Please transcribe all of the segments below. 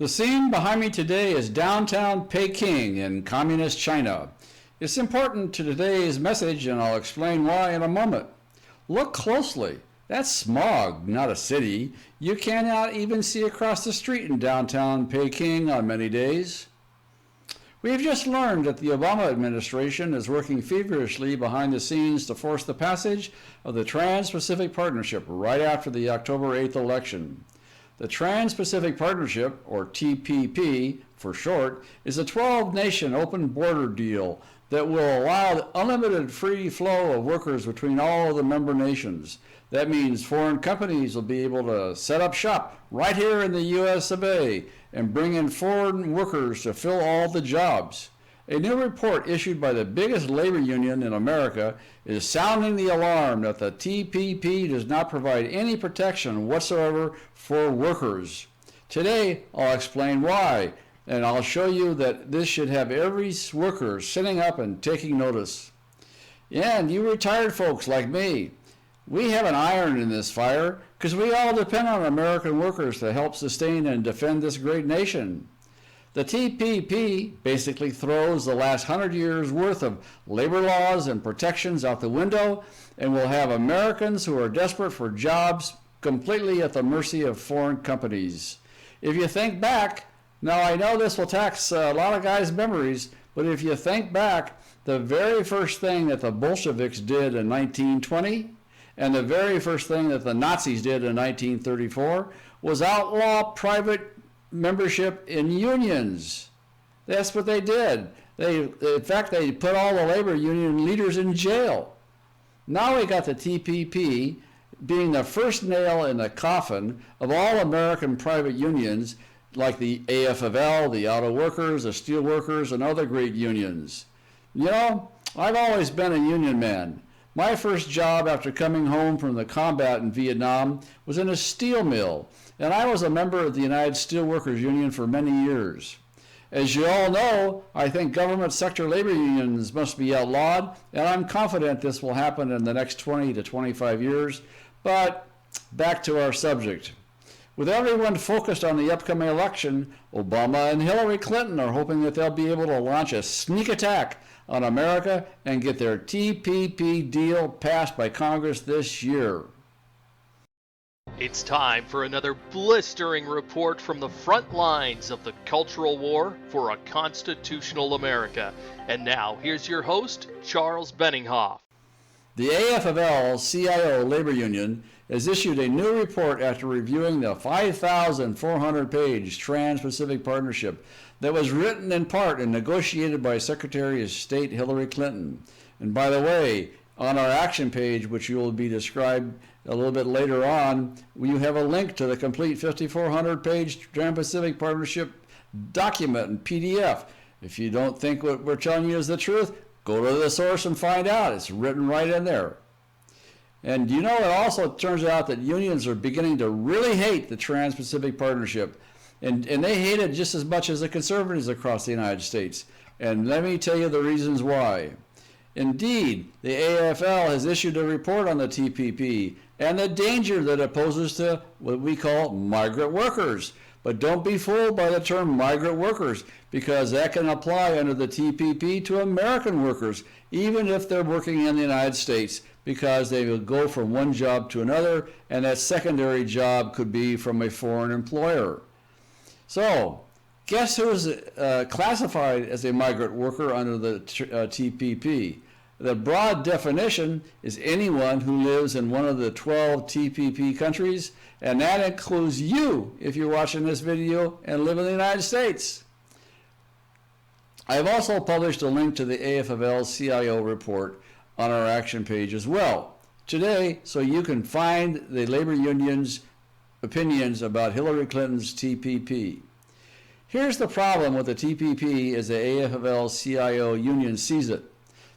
The scene behind me today is downtown Peking in communist China. It's important to today's message, and I'll explain why in a moment. Look closely. That's smog, not a city. You cannot even see across the street in downtown Peking on many days. We have just learned that the Obama administration is working feverishly behind the scenes to force the passage of the Trans-Pacific Partnership right after the October 8th election. The Trans-Pacific Partnership, or TPP for short, is a 12-nation open border deal that will allow unlimited free flow of workers between all of the member nations. That means foreign companies will be able to set up shop right here in the US of A and bring in foreign workers to fill all the jobs. A new report issued by the biggest labor union in America is sounding the alarm that the TPP does not provide any protection whatsoever for workers. Today, I'll explain why, and I'll show you that this should have every worker sitting up and taking notice. And you retired folks like me, we have an iron in this fire because we all depend on American workers to help sustain and defend this great nation. The TPP basically throws the last 100 years worth of labor laws and protections out the window and will have Americans who are desperate for jobs completely at the mercy of foreign companies. If you think back, now I know this will tax a lot of guys' memories, but if you think back, the very first thing that the Bolsheviks did in 1920 and the very first thing that the Nazis did in 1934 was outlaw private membership in unions. That's what they did. In fact, they put all the labor union leaders in jail. Now we got the TPP being the first nail in the coffin of all American private unions like the AFL, the auto workers, the steel workers, and other great unions. You know, I've always been a union man. My first job after coming home from the combat in Vietnam was in a steel mill, and I was a member of the United Steelworkers Union for many years. As you all know, I think government sector labor unions must be outlawed, and I'm confident this will happen in the next 20 to 25 years. But back to our subject. With everyone focused on the upcoming election, Obama and Hillary Clinton are hoping that they'll be able to launch a sneak attack on America and get their TPP deal passed by Congress this year. It's time for another blistering report from the front lines of the cultural war for a constitutional America. And now, here's your host, Charles Benninghoff. The AFL-CIO labor union has issued a new report after reviewing the 5,400-page Trans-Pacific Partnership that was written in part and negotiated by Secretary of State Hillary Clinton. And by the way, on our action page, which will be described a little bit later on, you have a link to the complete 5,400-page Trans-Pacific Partnership document in PDF. If you don't think what we're telling you is the truth, go to the source and find out. It's written right in there. And you know, it also turns out that unions are beginning to really hate the Trans-Pacific Partnership. And they hate it just as much as the conservatives across the United States. And let me tell you the reasons why. Indeed, the AFL has issued a report on the TPP and the danger that it poses to what we call migrant workers. But don't be fooled by the term migrant workers, because that can apply under the TPP to American workers, even if they're working in the United States, because they will go from one job to another, and that secondary job could be from a foreign employer. So, guess who's classified as a migrant worker under the TPP? The broad definition is anyone who lives in one of the 12 TPP countries, and that includes you if you're watching this video and live in the United States. I have also published a link to the AFL-CIO report on our action page as well today, so you can find the labor union's opinions about Hillary Clinton's TPP. Here's the problem with the TPP as the AFL-CIO union sees it.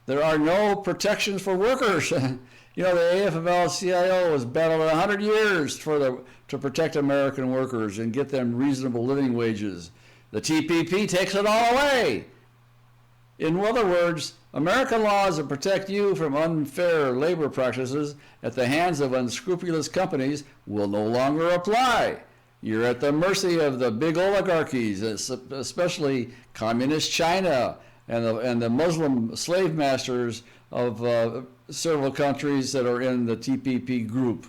There are no protections for workers. You know, the AFL-CIO has battled 100 years to protect American workers and get them reasonable living wages. The TPP takes it all away. In other words, American laws that protect you from unfair labor practices at the hands of unscrupulous companies will no longer apply. You're at the mercy of the big oligarchies, especially communist China and the Muslim slave masters of several countries that are in the TPP group.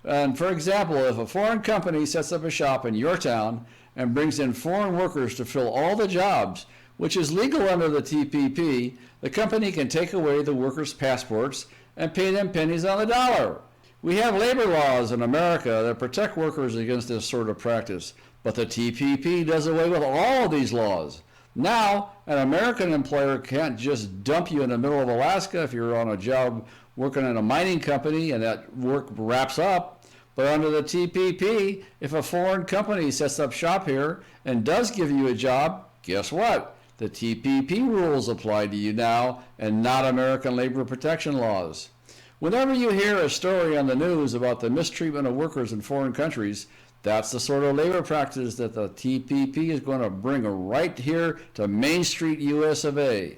And for example, if a foreign company sets up a shop in your town and brings in foreign workers to fill all the jobs, which is legal under the TPP, the company can take away the workers' passports and pay them pennies on the dollar. We have labor laws in America that protect workers against this sort of practice, but the TPP does away with all of these laws. Now, an American employer can't just dump you in the middle of Alaska if you're on a job working in a mining company and that work wraps up. But under the TPP, if a foreign company sets up shop here and does give you a job, guess what? The TPP rules apply to you now and not American labor protection laws. Whenever you hear a story on the news about the mistreatment of workers in foreign countries, that's the sort of labor practice that the TPP is going to bring right here to Main Street, US of A.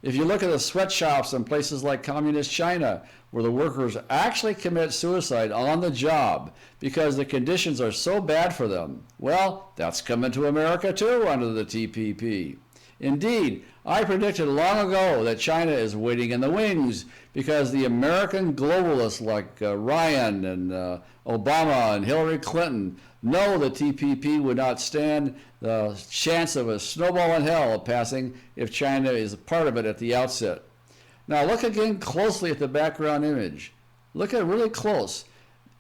If you look at the sweatshops in places like communist China, where the workers actually commit suicide on the job because the conditions are so bad for them, well, that's coming to America too under the TPP. Indeed, I predicted long ago that China is waiting in the wings because the American globalists like Ryan and Obama and Hillary Clinton know the TPP would not stand the chance of a snowball in hell of passing if China is a part of it at the outset. Now look again closely at the background image. Look at it really close.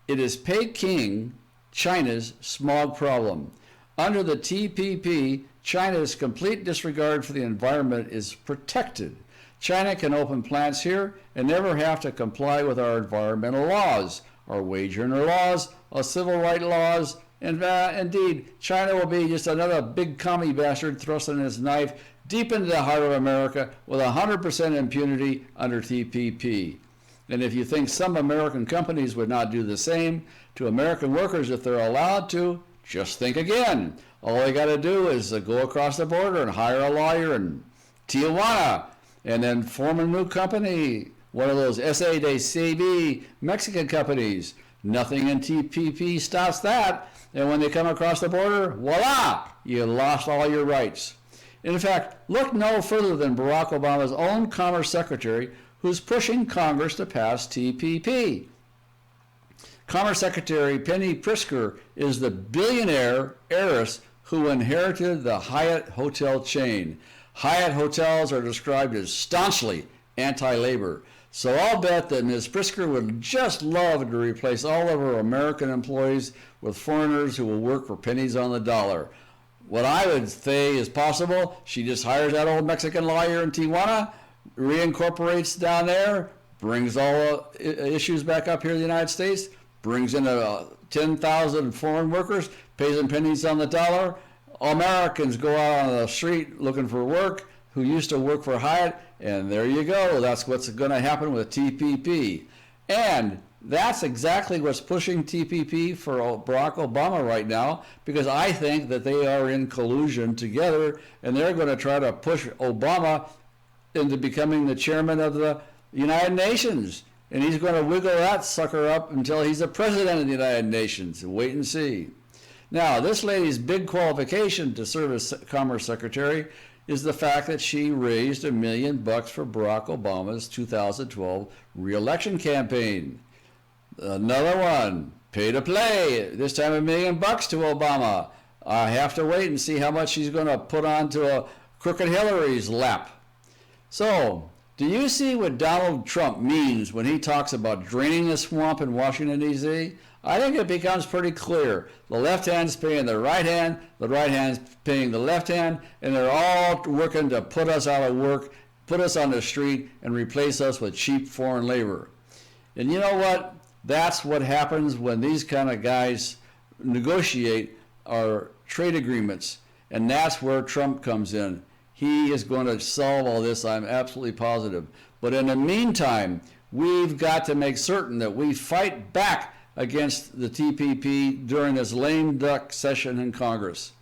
It is Peking, China's smog problem. Under the TPP, China's complete disregard for the environment is protected. China can open plants here and never have to comply with our environmental laws, our wage earner laws, our civil rights laws, and indeed, China will be just another big commie bastard thrusting his knife deep into the heart of America with 100% impunity under TPP. And if you think some American companies would not do the same to American workers if they're allowed to, just think again. All they got to do is go across the border and hire a lawyer in Tijuana and then form a new company, one of those SADCB Mexican companies. Nothing in TPP stops that. And when they come across the border, voila, you lost all your rights. In fact, look no further than Barack Obama's own Commerce Secretary, who's pushing Congress to pass TPP. Commerce Secretary Penny Pritzker is the billionaire heiress who inherited the Hyatt hotel chain. Hyatt hotels are described as staunchly anti-labor. So I'll bet that Ms. Pritzker would just love to replace all of her American employees with foreigners who will work for pennies on the dollar. What I would say is possible, she just hires that old Mexican lawyer in Tijuana, reincorporates down there, brings all the issues back up here in the United States, brings in 10,000 foreign workers, pays them pennies on the dollar. Americans go out on the street looking for work who used to work for Hyatt, and there you go. That's what's going to happen with TPP. And that's exactly what's pushing TPP for Barack Obama right now, because I think that they are in collusion together, and they're going to try to push Obama into becoming the chairman of the United Nations. And he's going to wiggle that sucker up until he's the president of the United Nations. Wait and see. Now, this lady's big qualification to serve as Commerce Secretary is the fact that she raised $1 million for Barack Obama's 2012 re-election campaign. Another one, pay to play. This time $1 million to Obama. I have to wait and see how much she's going to put onto a crooked Hillary's lap. So, do you see what Donald Trump means when he talks about draining the swamp in Washington, D.C.? I think it becomes pretty clear. The left hand's paying the right hand's paying the left hand, and they're all working to put us out of work, put us on the street, and replace us with cheap foreign labor. And you know what? That's what happens when these kind of guys negotiate our trade agreements, and that's where Trump comes in. He is going to solve all this, I'm absolutely positive. But in the meantime, we've got to make certain that we fight back against the TPP during this lame duck session in Congress.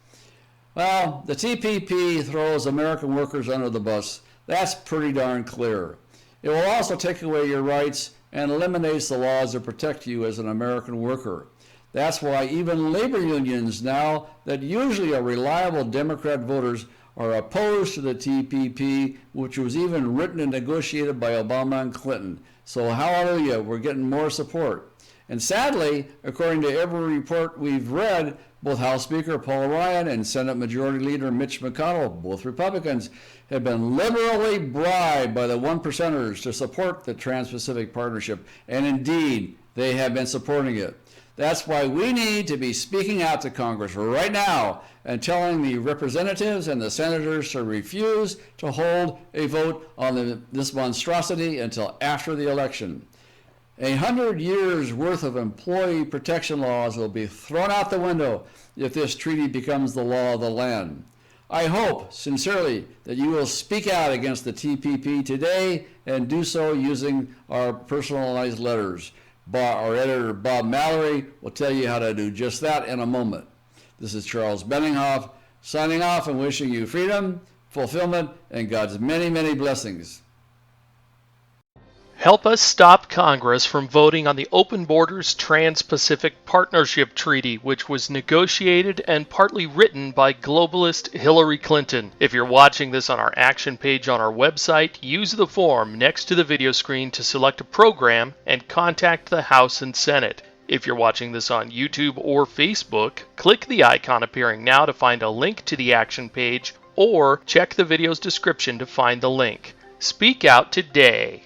Well, the TPP throws American workers under the bus. That's pretty darn clear. It will also take away your rights and eliminates the laws that protect you as an American worker. That's why even labor unions now that usually are reliable Democrat voters are opposed to the TPP, which was even written and negotiated by Obama and Clinton. So hallelujah, we're getting more support. And sadly, according to every report we've read, both House Speaker Paul Ryan and Senate Majority Leader Mitch McConnell, both Republicans, have been liberally bribed by the one percenters to support the Trans-Pacific Partnership. And indeed, they have been supporting it. That's why we need to be speaking out to Congress right now and telling the representatives and the senators to refuse to hold a vote on this monstrosity until after the election. 100 years worth of employee protection laws will be thrown out the window if this treaty becomes the law of the land. I hope sincerely that you will speak out against the TPP today and do so using our personalized letters. Our editor, Bob Mallory, will tell you how to do just that in a moment. This is Charles Benninghoff, signing off and wishing you freedom, fulfillment, and God's many, many blessings. Help us stop Congress from voting on the Open Borders Trans-Pacific Partnership Treaty, which was negotiated and partly written by globalist Hillary Clinton. If you're watching this on our action page on our website, use the form next to the video screen to select a program and contact the House and Senate. If you're watching this on YouTube or Facebook, click the icon appearing now to find a link to the action page, or check the video's description to find the link. Speak out today.